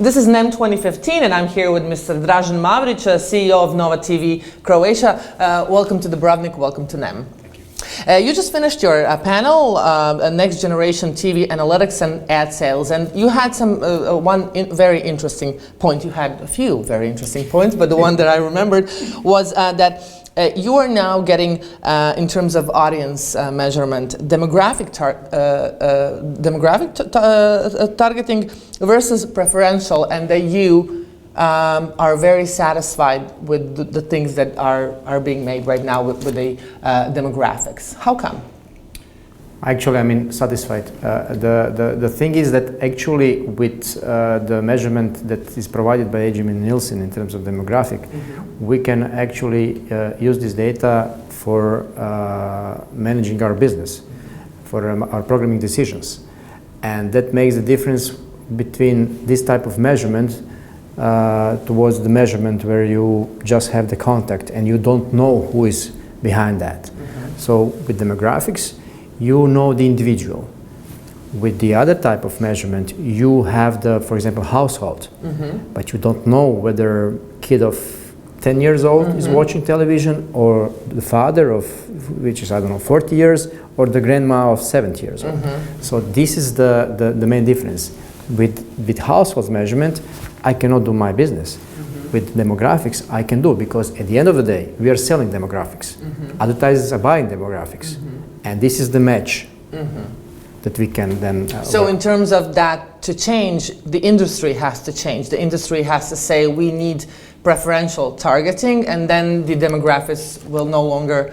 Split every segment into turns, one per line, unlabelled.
This is NEM 2015, and I'm here with Mr. Dražen Mavrić, CEO of Nova TV Croatia. Welcome to Dubrovnik, welcome to NEM. Thank you. You just finished your panel, Next Generation TV Analytics and Ad Sales, and you had some very interesting point. You had a few very interesting points, but the one that I remembered was that you are now getting, in terms of audience measurement, demographic targeting versus preferential, and that you are very satisfied with the things that are being made right now with the demographics. How come?
Actually, I mean, satisfied. The thing is that actually with the measurement that is provided by AGM and Nielsen in terms of demographic, we can actually use this data for managing our business, for our programming decisions. And that makes the difference between this type of measurement towards the measurement where you just have the contact and you don't know who is behind that. So with demographics, you know the individual. With the other type of measurement, you have the, for example, household, but you don't know whether a kid of 10 years old is watching television, or the father of, which is, I don't know, 40 years, or the grandma of 70 years old. So this is the main difference. With household measurement, I cannot do my business. With demographics, I can do, because at the end of the day, we are selling demographics. Advertisers are buying demographics. And this is the match that we can then...
So in terms of that to change, the industry has to change. The industry has to say we need preferential targeting, and then the demographics will no longer...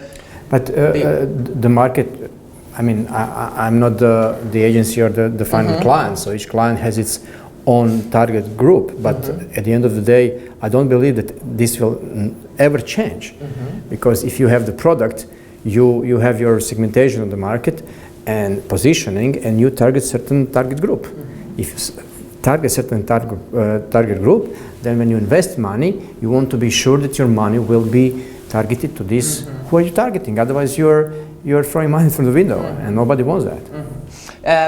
But the market, I mean, I'm not the agency or the final client, so each client has its own target group, but at the end of the day, I don't believe that this will ever change. Because if you have the product, you have your segmentation of the market and positioning, and you target certain target group. If you target certain target group, then when you invest money, you want to be sure that your money will be targeted to this who are you targeting. Otherwise, you're throwing money through the window, and nobody wants that.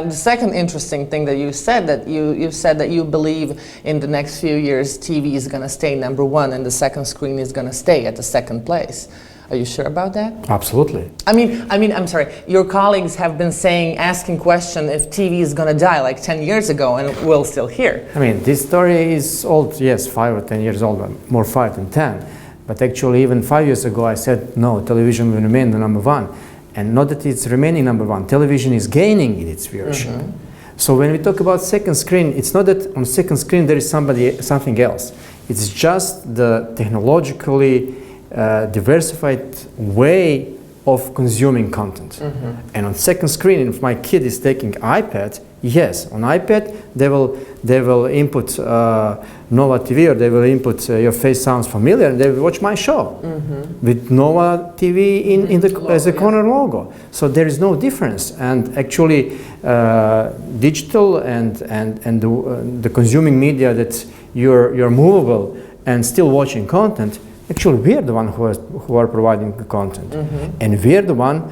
The second interesting thing that you said, that you said that you believe in the next few years TV is going to stay #1 and the second screen is going to stay at the second place. Are you sure about that?
Absolutely.
I mean, I'm sorry. Your colleagues have been asking question if TV is going to die like 10 years ago, and we're still here.
I mean, this story is old, yes, 5 or 10 years old, more 5 than 10. But actually, even 5 years ago, I said, no, television will remain the #1. And not that it's remaining #1, television is gaining in its viewership. So when we talk about second screen, it's not that on second screen there is something else. It's just the technologically diversified way of consuming content. And on second screen, if my kid is taking iPad, yes, on iPad they will input Nova TV, or they will input your face sounds familiar, and they will watch my show with Nova TV as a corner logo. So there is no difference. And actually, digital and the consuming media that you're movable and still watching content. Actually, we are the one who are providing the content, and we are the one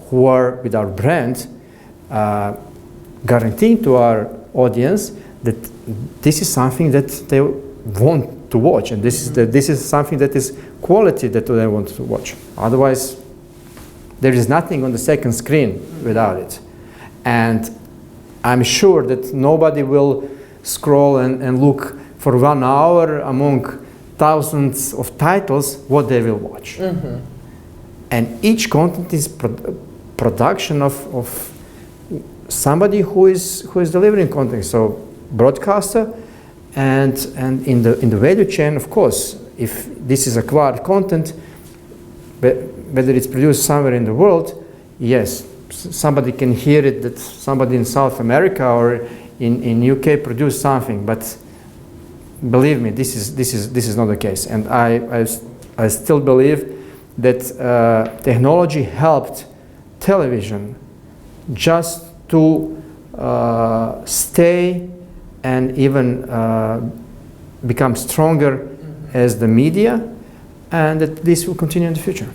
who are, with our brand, guaranteeing to our audience that this is something that they want to watch, and this is something that is quality that they want to watch. Otherwise, there is nothing on the second screen without it. And I'm sure that nobody will scroll and look for 1 hour among thousands of titles what they will watch. And each content is production of somebody who is delivering content. So broadcaster, and in the value chain, of course, if this is acquired content, whether it's produced somewhere in the world, yes, somebody can hear it that somebody in South America or in UK produced something, but believe me, this is not the case. And I still believe that technology helped television just to stay and even become stronger as the media, and that this will continue in the future.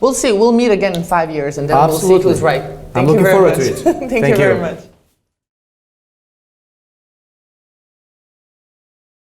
We'll see. We'll meet again in 5 years, and then we'll see who's right.
I'm looking forward to it.
Thank you very much.